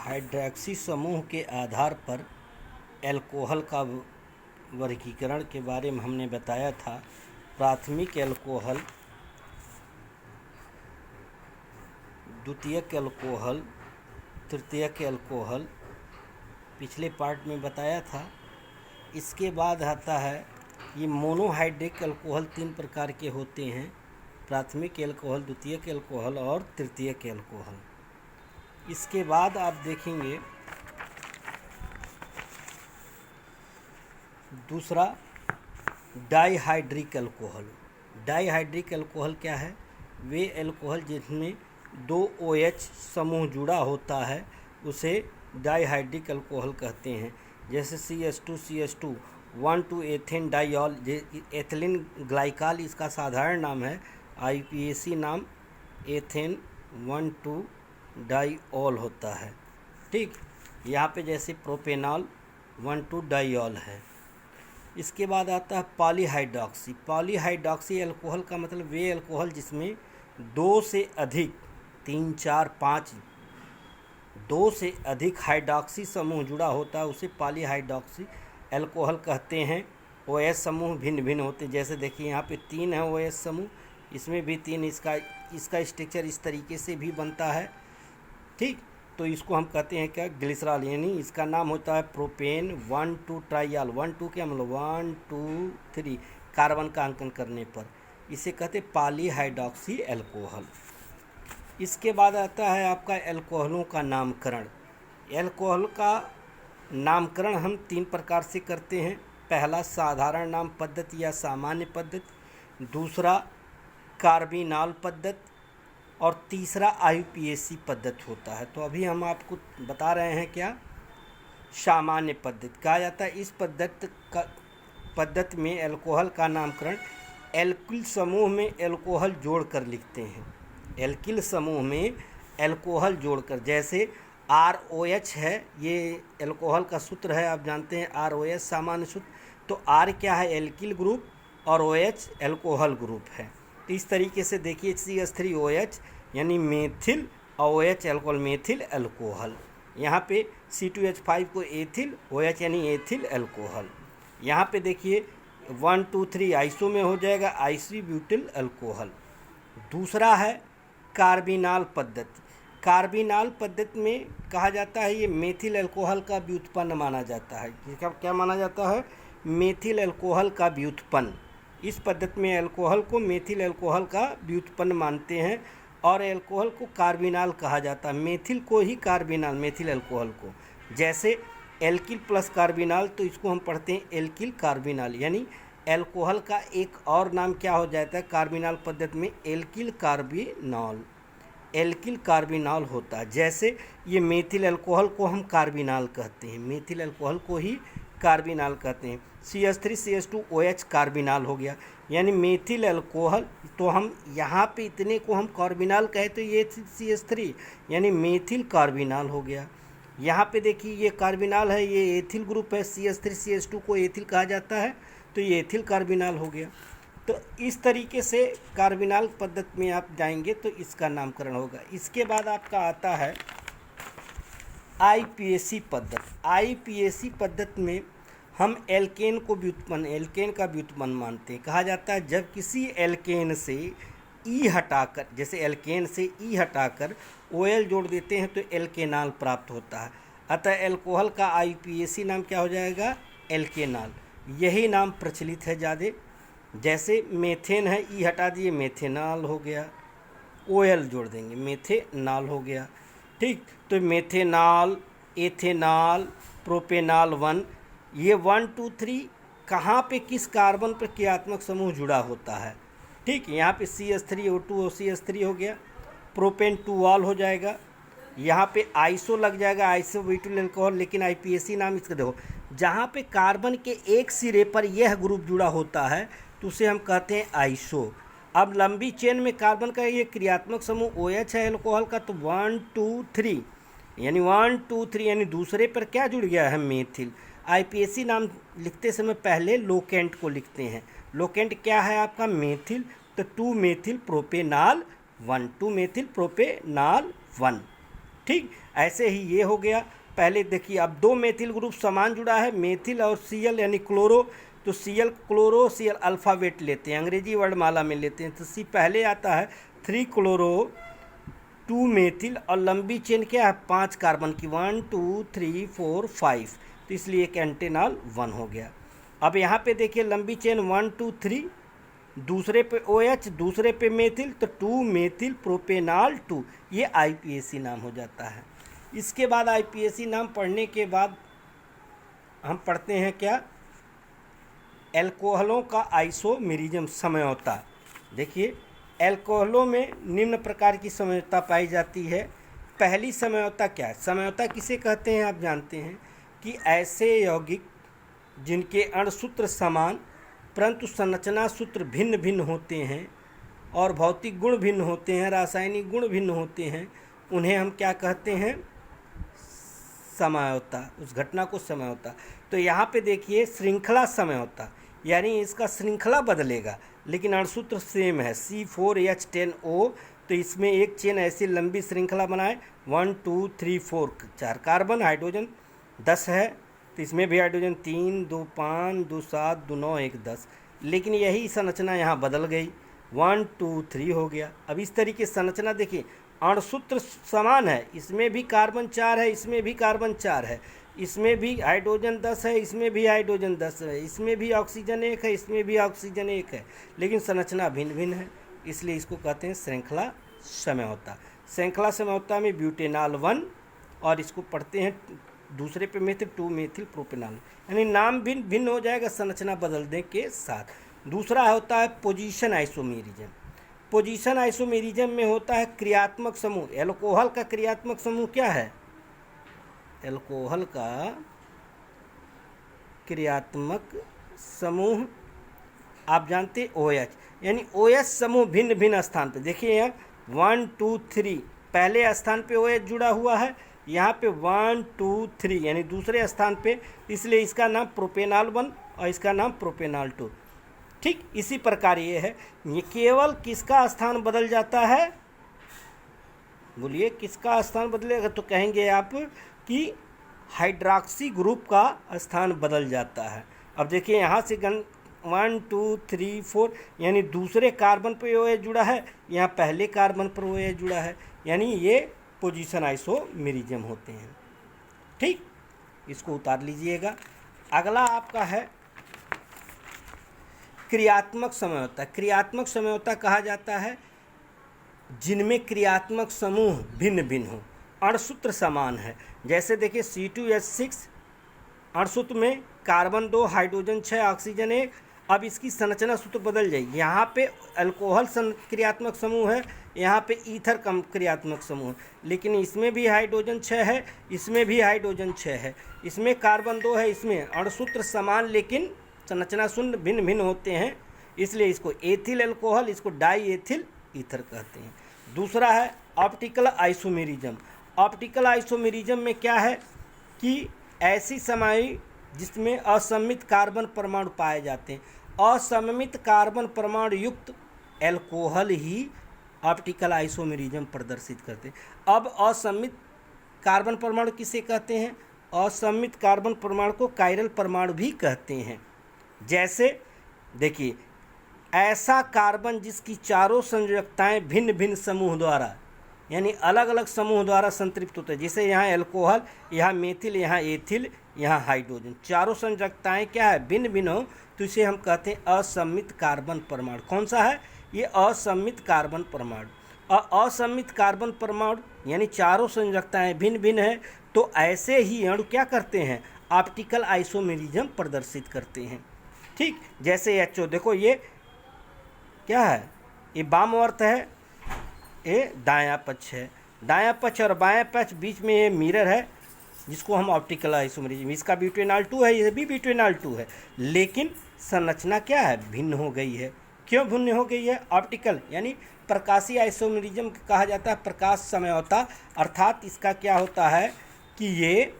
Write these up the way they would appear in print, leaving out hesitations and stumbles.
Hydroxy समूह के आधार पर एल्कोहल का वर्गीकरण के बारे में हमने बताया था। प्राथमिक एल्कोहल, द्वितीयक एल्कोहल, तृतीयक एल्कोहल पिछले पार्ट में बताया था। इसके बाद आता है ये मोनोहाइड्रिक एल्कोहल 3 प्रकार के होते हैं, प्राथमिक एल्कोहल, द्वितीयक एल्कोहल और तृतीयक एल्कोहल। इसके बाद आप देखेंगे दूसरा डाइहाइड्रिक एल्कोहल। डाइहाइड्रिक एल्कोहल क्या है? वे एल्कोहल जिसमें 2 OH समूह जुड़ा होता है उसे डाइहाइड्रिक एल्कोहल कहते हैं। जैसे CH2CH2 1,2 ethane diol, ethylene glycol इसका साधारण नाम है, IUPAC नाम एथेन 1,2 डाइऑल होता है। ठीक, यहाँ पे जैसे प्रोपेनॉल 1,2 डाइऑल है। इसके बाद आता है पॉलीहाइड्रॉक्सी। पॉलीहाइड्रॉक्सी एल्कोहल का मतलब वे एल्कोहल जिसमें 2 से अधिक 3, 4, 5 2 से अधिक हाइड्रॉक्सी समूह जुड़ा होता है उसे पॉलीहाइड्रॉक्सी एल्कोहल कहते हैं। OH समूह भिन्न भिन्न होते हैं। जैसे देखिए यहाँ पे 3 है OH समूह, इसमें भी 3, इसका स्ट्रक्चर इस तरीके से भी बनता है। ठीक, तो इसको हम कहते हैं क्या? ग्लिसरॉल, यानी इसका नाम होता है प्रोपेन 1,2 ट्राइऑल। 1,2 क्या मतलब 1, 2, 3 कार्बन का अंकन करने पर इसे कहते हैं पॉलीहाइड्रॉक्सी एल्कोहल। इसके बाद आता है आपका एल्कोहलों का नामकरण। एल्कोहल का नामकरण हम 3 प्रकार से करते हैं। पहला साधारण नाम पद्धति या सामान्य पद्धति, दूसरा कार्बिनॉल पद्धति और तीसरा IUPAC पद्धति होता है। तो अभी हम आपको बता रहे हैं क्या? सामान्य पद्धति कहा जाता है। इस पद्धति में एल्कोहल का नामकरण एल्किल समूह में एल्कोहल जोड़कर लिखते हैं। एल्किल समूह में एल्कोहल जोड़कर, जैसे ROH है, ये एल्कोहल का सूत्र है, आप जानते हैं ROH सामान्य सूत्र। तो R क्या है? एल्किल ग्रुप और OH एल्कोहल ग्रुप है। तो इस तरीके से देखिए CH3OH यानी मेथिल और OH एल्कोहल, मेथिल एल्कोहल। यहाँ पे C2H5 को एथिल, OH यानी एथिल एल्कोहल। यहाँ पे देखिए 1, 2, 3 आइसो में हो जाएगा आइसोब्यूटिल एल्कोहल। दूसरा है कार्बिनॉल पद्धति। कार्बिनॉल पद्धति में कहा जाता है ये मेथिल एल्कोहल का व्युत्पन्न माना जाता है। इसका क्या माना जाता है? मेथिल एल्कोहल का व्युत्पन्न। इस पद्धति में एल्कोहल को मेथिल एल्कोहल का व्युत्पन्न मानते हैं और एल्कोहल को कार्बिनॉल कहा जाता है। मेथिल को ही कार्बिनॉल, मेथिल एल्कोहल को। जैसे एल्किल प्लस कार्बिनॉल, तो इसको हम पढ़ते हैं एल्किल कार्बिनॉल, यानी एल्कोहल का एक और नाम क्या हो जाता है कार्बिनॉल पद्धति में? Alkyl carbinol. एल्किल कार्बिनॉल होता है। जैसे ये मेथिल एल्कोहल को हम कार्बिनॉल कहते हैं, मेथिल एल्कोहल को ही कार्बिनॉल कहते हैं। CH3CH2OH कार्बिनॉल हो गया, यानी मेथिल एल्कोहल। तो हम यहाँ पे इतने को हम कार्बिनॉल कहे तो ये CH3 यानी मेथिल कार्बिनॉल हो गया। यहाँ पे देखिए ये कार्बिनॉल है, ये एथिल ग्रुप है, CH3CH2 को एथिल कहा जाता है, तो ये एथिल कार्बिनॉल हो गया। तो इस तरीके से कार्बिनॉल पद्धति में आप जाएंगे तो इसका नामकरण होगा। इसके बाद आपका आता है IUPAC पद्धति। IUPAC पद्धति में हम एल्केन को व्युत्पन्न, एल्केन का व्युत्पन्न मानते हैं। कहा जाता है जब किसी एल्केन से E हटाकर, जैसे एल्केन से E हटाकर OL जोड़ देते हैं तो एल्केनॉल प्राप्त होता है। अतः एल्कोहल का IUPAC नाम क्या हो जाएगा? एल्केनॉल। यही नाम प्रचलित है ज़्यादा। जैसे मेथेन है, E हटा दिए मेथेनॉल हो गया, OL जोड़ देंगे मेथेनॉल हो गया। ठीक, तो मेथेनॉल, एथेनॉल, प्रोपेनॉल 1, ये 1, 2, 3 कहाँ पे किस कार्बन पर क्रियात्मक समूह जुड़ा होता है? ठीक, यहाँ पे CH3O2 CH3 हो गया, प्रोपेन 2ऑल हो जाएगा। यहाँ पे आइसो लग जाएगा, आइसोब्यूटिल एल्कोहल, लेकिन IUPAC नाम इसका देखो, जहाँ पे कार्बन के एक सिरे पर यह ग्रुप जुड़ा होता है तो उसे हम कहते हैं आइसो। अब लंबी चेन में कार्बन का ये क्रियात्मक समूह OH है एल्कोहल का, तो 1, 2, 3 यानी 1, 2, 3 यानी दूसरे पर क्या जुड़ गया है? मेथिल। IUPAC नाम लिखते समय पहले लोकेंट को लिखते हैं। लोकेंट क्या है आपका? मेथिल। तो 2 मेथिल प्रोपेनॉल 1, 2 मेथिल प्रोपेनॉल 1। ठीक, ऐसे ही ये हो गया। पहले देखिए अब दो मेथिल ग्रुप समान जुड़ा है, मेथिल और Cl यानी क्लोरो, तो Cl क्लोरो Cl अल्फ़ाबेट लेते हैं, अंग्रेजी वर्णमाला में लेते हैं, तो C पहले आता है 3 क्लोरो 2 मेथिल और लंबी चेन क्या है 5 कार्बन की 1 2 3 4 5, तो इसलिए एक एंटेनॉल 1 हो गया। अब यहाँ पे देखिए लंबी चेन 1 2 3, दूसरे पे OH दूसरे पे मेथिल, तो 2 मेथिल प्रोपेनॉल 2, ये IPAC नाम हो जाता है। इसके बाद IPAC नाम पढ़ने के बाद हम पढ़ते हैं क्या, एल्कोहलों का आइसोमेरिज्म समझौता। देखिए एल्कोहलों में निम्न प्रकार की समझौता पाई जाती है। पहली समझौता क्या है, समझौता किसे कहते हैं आप जानते हैं कि ऐसे यौगिक जिनके अणुसूत्र समान परंतु संरचना सूत्र भिन्न भिन्न होते हैं और भौतिक गुण भिन्न होते हैं, रासायनिक गुण भिन्न होते हैं, उन्हें हम क्या कहते हैं, समझौता, उस घटना को समझौता। तो यहाँ पे देखिए श्रृंखला समझौता, यानी इसका श्रृंखला बदलेगा लेकिन अणुसूत्र सेम है C4H10O, तो इसमें एक चेन ऐसी लंबी श्रृंखला बनाए 1 2 3 4, 4 कार्बन, हाइड्रोजन 10 है, तो इसमें भी हाइड्रोजन 3 2 5 2 7 2 9 1 10, लेकिन यही संरचना यहाँ बदल गई 1 2 3 हो गया। अब इस तरीके संरचना देखिए अणुसूत्र समान है, इसमें भी कार्बन 4 है, इसमें भी कार्बन 4 है, इसमें भी हाइड्रोजन 10 है, इसमें भी हाइड्रोजन 10 है, इसमें भी ऑक्सीजन 1 है, इसमें भी ऑक्सीजन 1 है, लेकिन संरचना भिन्न भिन्न है, इसलिए इसको कहते हैं श्रृंखला समझौता। श्रृंखला समझौता में ब्यूटेनॉल 1 और इसको पढ़ते हैं दूसरे पे मेथिल 2 मेथिल प्रोपेनॉल, यानी नाम भिन्न भिन्न हो जाएगा संरचना बदलने के साथ। दूसरा होता है पोजीशन आइसोमेरिज्म। पोजीशन आइसोमेरिज्म में होता है क्रियात्मक समूह। एल्कोहल का क्रियात्मक समूह क्या है, एल्कोहल का क्रियात्मक समूह आप जानते OH, यानी OH समूह भिन्न भिन्न स्थान पे। देखिए यहाँ 1 2 3 पहले स्थान पे OH जुड़ा हुआ है, यहाँ पे 1 2 3 यानी दूसरे स्थान पे, इसलिए इसका नाम प्रोपेनॉल 1 और इसका नाम प्रोपेनॉल 2। ठीक इसी प्रकार ये है, ये केवल किसका स्थान बदल जाता है, बोलिए किसका स्थान बदलेगा, तो कहेंगे आप कि हाइड्रॉक्सी ग्रुप का स्थान बदल जाता है। अब देखिए यहाँ से 1 2 3 4 यानी दूसरे कार्बन पर OH जुड़ा है, यहाँ पहले कार्बन पर OH जुड़ा है, यानी ये पोजीशन आइसोमेरिज्म होते हैं। ठीक, इसको उतार लीजिएगा। अगला आपका है क्रियात्मक समझौता। क्रियात्मक समझौता कहा जाता है जिनमें क्रियात्मक समूह भिन्न भिन्न हो, अणुसूत्र समान है। जैसे देखिए C2H6 अणुसूत्र में कार्बन 2 हाइड्रोजन 6 ऑक्सीजन 1, अब इसकी संरचना सूत्र बदल जाएगी, यहाँ पे अल्कोहल क्रियात्मक समूह है, यहाँ पे ईथर कम क्रियात्मक समूह है, लेकिन इसमें भी हाइड्रोजन 6 है, इसमें भी हाइड्रोजन 6 है, इसमें कार्बन 2 है, इसमें अणुसूत्र समान लेकिन संरचना शून्य भिन्न भिन्न होते हैं, इसलिए इसको एथिल अल्कोहल, इसको डाई एथिल ईथर कहते हैं। दूसरा है ऑप्टिकल आइसोमेरिज्म। ऑप्टिकल आइसोमेरिज्म में क्या है कि ऐसी समाई जिसमें असममित कार्बन परमाणु पाए जाते हैं, असममित कार्बन परमाणु युक्त एल्कोहल ही ऑप्टिकल आइसोमेरिज्म प्रदर्शित करते हैं। अब असममित कार्बन परमाणु किसे कहते हैं, असममित कार्बन परमाणु को कायरल परमाणु भी कहते हैं। जैसे देखिए ऐसा कार्बन जिसकी चारों संयोजकताएं भिन्न भिन्न समूह द्वारा यानी अलग अलग समूह द्वारा संतृप्त होते हैं, जैसे यहाँ एल्कोहल, यहाँ मेथिल, यहाँ एथिल, यहाँ हाइड्रोजन, चारों संयोजकताएं क्या है भिन्न भिन्न हो, तो इसे हम कहते हैं असममित कार्बन परमाणु। कौन सा है ये, असममित कार्बन परमाणु। और असममित कार्बन परमाणु यानी चारों संयोजकताएं भिन्न भिन्न है, तो ऐसे ही अणु क्या करते हैं, ऑप्टिकल आइसोमेरिज्म प्रदर्शित करते हैं। ठीक, जैसे HO देखो ये क्या है, ये वामावर्त है, ये दायां पक्ष है, दायां पक्ष और बायां पक्ष बीच में ये मिरर है जिसको हम ऑप्टिकल आइसोमेरिज्म, इसका ब्यूटेनॉल 2 है, ये भी ब्यूटेनॉल 2 है, लेकिन संरचना क्या है भिन्न हो गई है। क्यों भिन्न हो गई है, ऑप्टिकल यानी प्रकाशीय आइसोमेरिज्म कहा जाता है प्रकाश समझौता, अर्थात इसका क्या होता है कि ये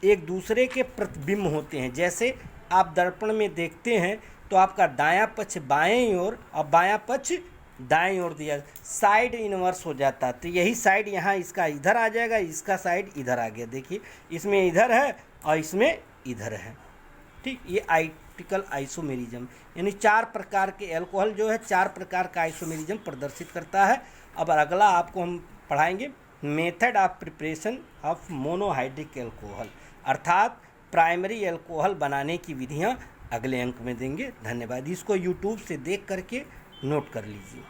एक दूसरे के प्रतिबिंब होते हैं। जैसे आप दर्पण में देखते हैं तो आपका दायां पक्ष बाएं ओर और बायां पक्ष दाएं ओर दिया, साइड इन्वर्स हो जाता, तो यही साइड यहाँ इसका इधर आ जाएगा, इसका साइड इधर आ गया। देखिए इसमें इधर है और इसमें इधर है। ठीक, ये आइडेंटिकल आइसोमेरिज्म, यानी 4 प्रकार के एल्कोहल जो है 4 प्रकार का आइसोमेरिज्म प्रदर्शित करता है। अब अगला आपको हम पढ़ाएंगे method of preparation of monohydric alcohol, अर्थात प्राइमरी एल्कोहल बनाने की विधियां अगले अंक में देंगे। धन्यवाद। इसको यूट्यूब से देख करके नोट कर लीजिए।